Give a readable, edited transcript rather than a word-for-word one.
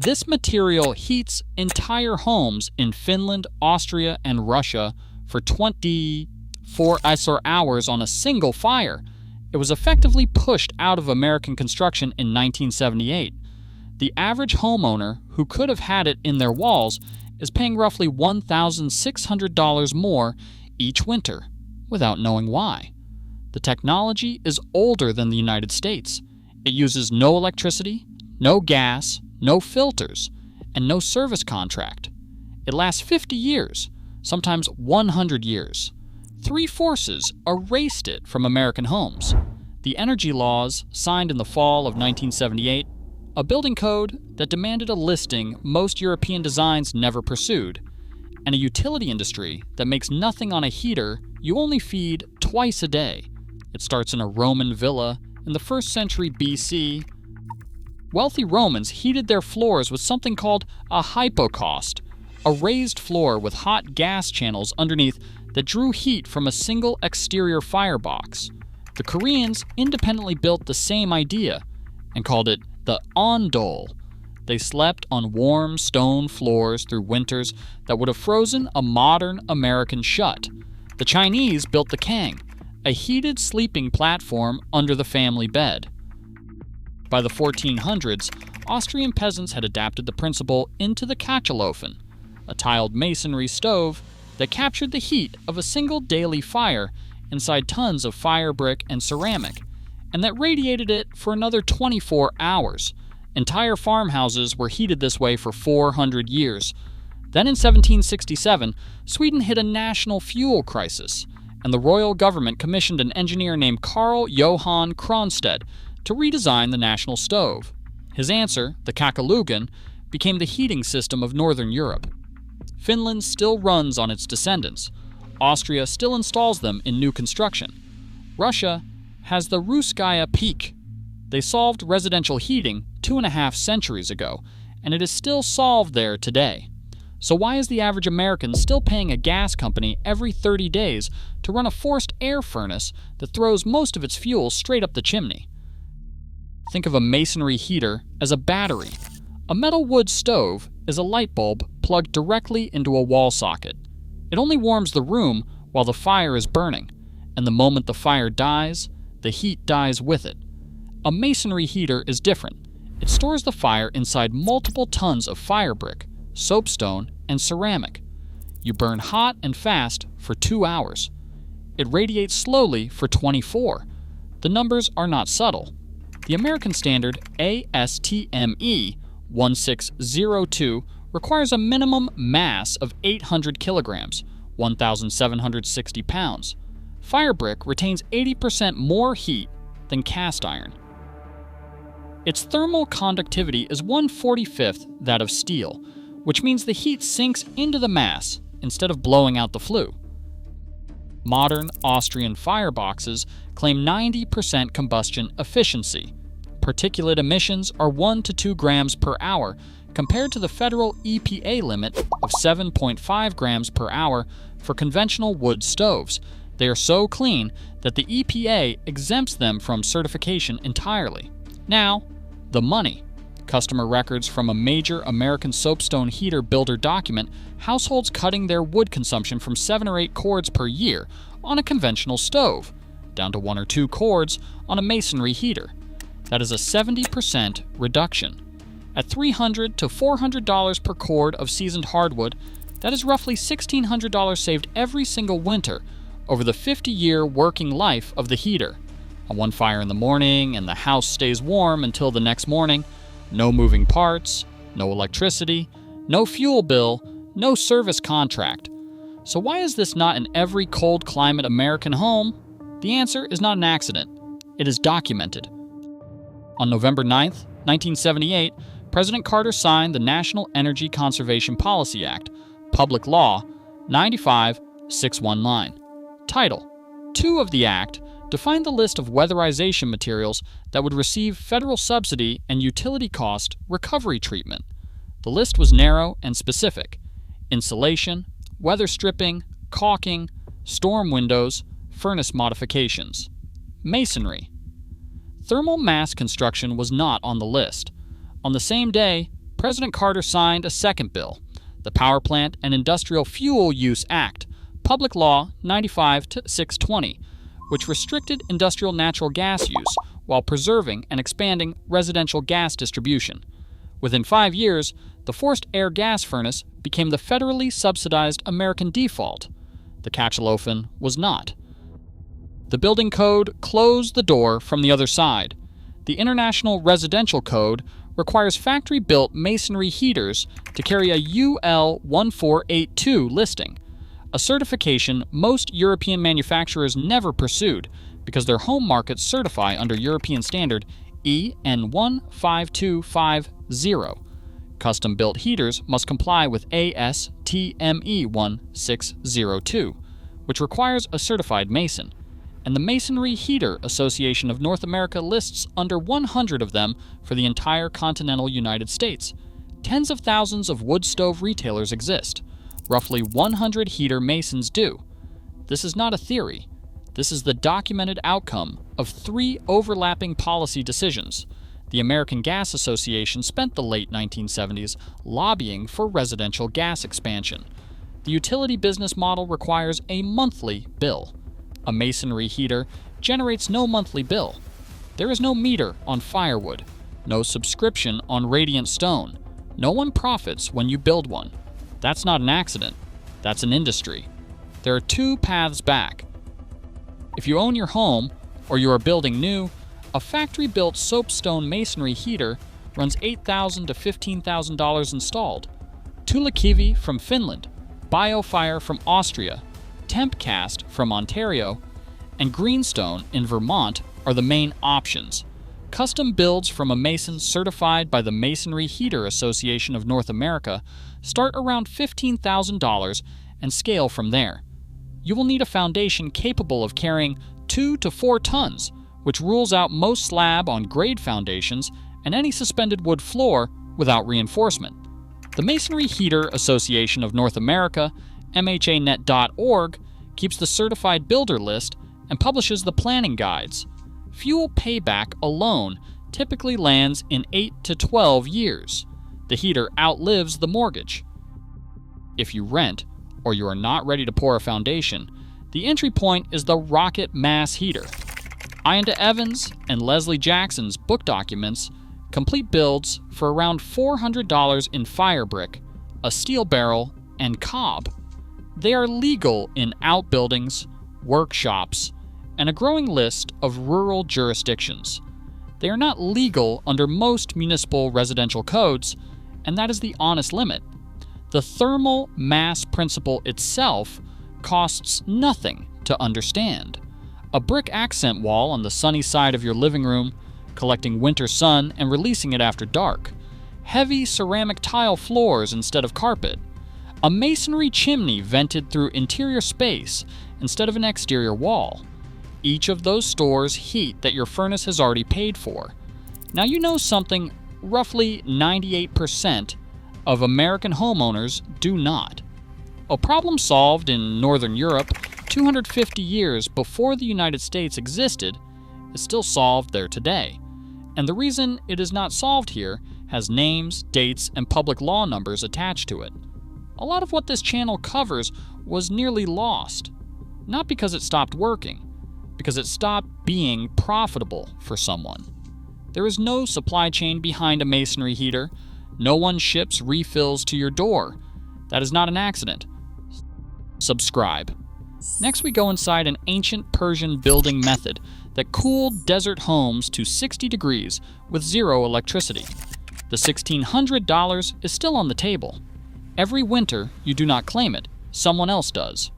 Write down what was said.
This material heats entire homes in Finland, Austria, and Russia for 24 hours on a single fire. It was effectively pushed out of American construction in 1978. The average homeowner who could have had it in their walls is paying roughly $1,600 more each winter, without knowing why. The technology is older than the United States. It uses no electricity, no gas, no filters, and no service contract. It lasts 50 years, sometimes 100 years. Three forces erased it from American homes: the energy laws signed in the fall of 1978, a building code that demanded a listing most European designs never pursued, and a utility industry that makes nothing on a heater you only feed twice a day. It starts in a Roman villa in the 1st century BC. Wealthy Romans heated their floors with something called a hypocaust, a raised floor with hot gas channels underneath that drew heat from a single exterior firebox. The Koreans independently built the same idea and called it the ondol. They slept on warm stone floors through winters that would have frozen a modern American shut. The Chinese built the kang, a heated sleeping platform under the family bed. By the 1400s, Austrian peasants had adapted the principle into the Kachelofen, a tiled masonry stove that captured the heat of a single daily fire inside tons of fire brick and ceramic, and that radiated it for another 24 hours. Entire farmhouses were heated this way for 400 years. Then in 1767, Sweden hit a national fuel crisis, and the royal government commissioned an engineer named Carl Johan Cronstedt to redesign the national stove. His answer, the Kakelugan, became the heating system of Northern Europe. Finland still runs on its descendants. Austria still installs them in new construction. Russia has the Ruskaya Peak. They solved residential heating 2.5 centuries ago, and it is still solved there today. So why is the average American still paying a gas company every 30 days to run a forced air furnace that throws most of its fuel straight up the chimney? Think of a masonry heater as a battery. A metal wood stove is a light bulb plugged directly into a wall socket. It only warms the room while the fire is burning, and the moment the fire dies, the heat dies with it. A masonry heater is different. It stores the fire inside multiple tons of fire brick, soapstone, and ceramic. You burn hot and fast for 2 hours. It radiates slowly for 24. The numbers are not subtle. The American standard ASTME 1602 requires a minimum mass of 800 kilograms, 1,760 pounds. Fire brick retains 80% more heat than cast iron. Its thermal conductivity is 1/45 that of steel, which means the heat sinks into the mass instead of blowing out the flue. Modern Austrian fireboxes claim 90% combustion efficiency. Particulate emissions are 1 to 2 grams per hour compared to the federal EPA limit of 7.5 grams per hour for conventional wood stoves. They are so clean that the EPA exempts them from certification entirely. Now, the money. Customer records from a major American soapstone heater builder document households cutting their wood consumption from 7 or 8 cords per year on a conventional stove, down to 1 or 2 cords on a masonry heater. That is a 70% reduction. At $300 to $400 per cord of seasoned hardwood, that is roughly $1,600 saved every single winter over the 50-year working life of the heater. On one fire in the morning and the house stays warm until the next morning. No moving parts, no electricity, no fuel bill, no service contract. So why is this not in every cold climate American home? The answer is not an accident. It is documented. On November 9th, 1978, President Carter signed the National Energy Conservation Policy Act, Public Law 95619. Title: 2 of the Act defined the list of weatherization materials that would receive federal subsidy and utility cost recovery treatment. The list was narrow and specific: insulation, weather stripping, caulking, storm windows, furnace modifications. Masonry. Thermal mass construction was not on the list. On the same day, President Carter signed a second bill, the Power Plant and Industrial Fuel Use Act, Public Law 95-620, which restricted industrial natural gas use while preserving and expanding residential gas distribution. Within 5 years, the forced air gas furnace became the federally subsidized American default. The Katchelofen was not. The building code closed the door from the other side. The International Residential Code requires factory-built masonry heaters to carry a UL 1482 listing, a certification most European manufacturers never pursued because their home markets certify under European standard EN 15250. Custom-built heaters must comply with ASTME 1602, which requires a certified mason, and the Masonry Heater Association of North America lists under 100 of them for the entire continental United States. Tens of thousands of wood stove retailers exist. Roughly 100 heater masons do. This is not a theory. This is the documented outcome of 3 overlapping policy decisions. The American Gas Association spent the late 1970s lobbying for residential gas expansion. The utility business model requires a monthly bill. A masonry heater generates no monthly bill. There is no meter on firewood, no subscription on radiant stone. No one profits when you build one. That's not an accident. That's an industry. There are 2 paths back. If you own your home or you are building new, a factory-built soapstone masonry heater runs $8,000 to $15,000 installed. Tuulikivi from Finland, Biofire from Austria, Tempcast from Ontario, and Greenstone in Vermont are the main options. Custom builds from a mason certified by the Masonry Heater Association of North America start around $15,000 and scale from there. You will need a foundation capable of carrying 2 to 4 tons, which rules out most slab on grade foundations and any suspended wood floor without reinforcement. The Masonry Heater Association of North America, MHAnet.org, keeps the certified builder list and publishes the planning guides. Fuel payback alone typically lands in 8 to 12 years. The heater outlives the mortgage. If you rent, or you are not ready to pour a foundation, the entry point is the Rocket Mass Heater. Ianta Evans and Leslie Jackson's book documents complete builds for around $400 in fire brick, a steel barrel, and cob. They are legal in outbuildings, workshops, and a growing list of rural jurisdictions. They are not legal under most municipal residential codes, and that is the honest limit. The thermal mass principle itself costs nothing to understand. A brick accent wall on the sunny side of your living room, collecting winter sun and releasing it after dark. Heavy ceramic tile floors instead of carpet. A masonry chimney vented through interior space instead of an exterior wall. Each of those stores heat that your furnace has already paid for. Now you know something roughly 98% of American homeowners do not. A problem solved in Northern Europe 250 years before the United States existed is still solved there today. And the reason it is not solved here has names, dates, and public law numbers attached to it. A lot of what this channel covers was nearly lost. Not because it stopped working, because it stopped being profitable for someone. There is no supply chain behind a masonry heater. No one ships refills to your door. That is not an accident. Subscribe. Next we go inside an ancient Persian building method that cooled desert homes to 60 degrees with zero electricity. The $1,600 is still on the table. Every winter, you do not claim it, someone else does.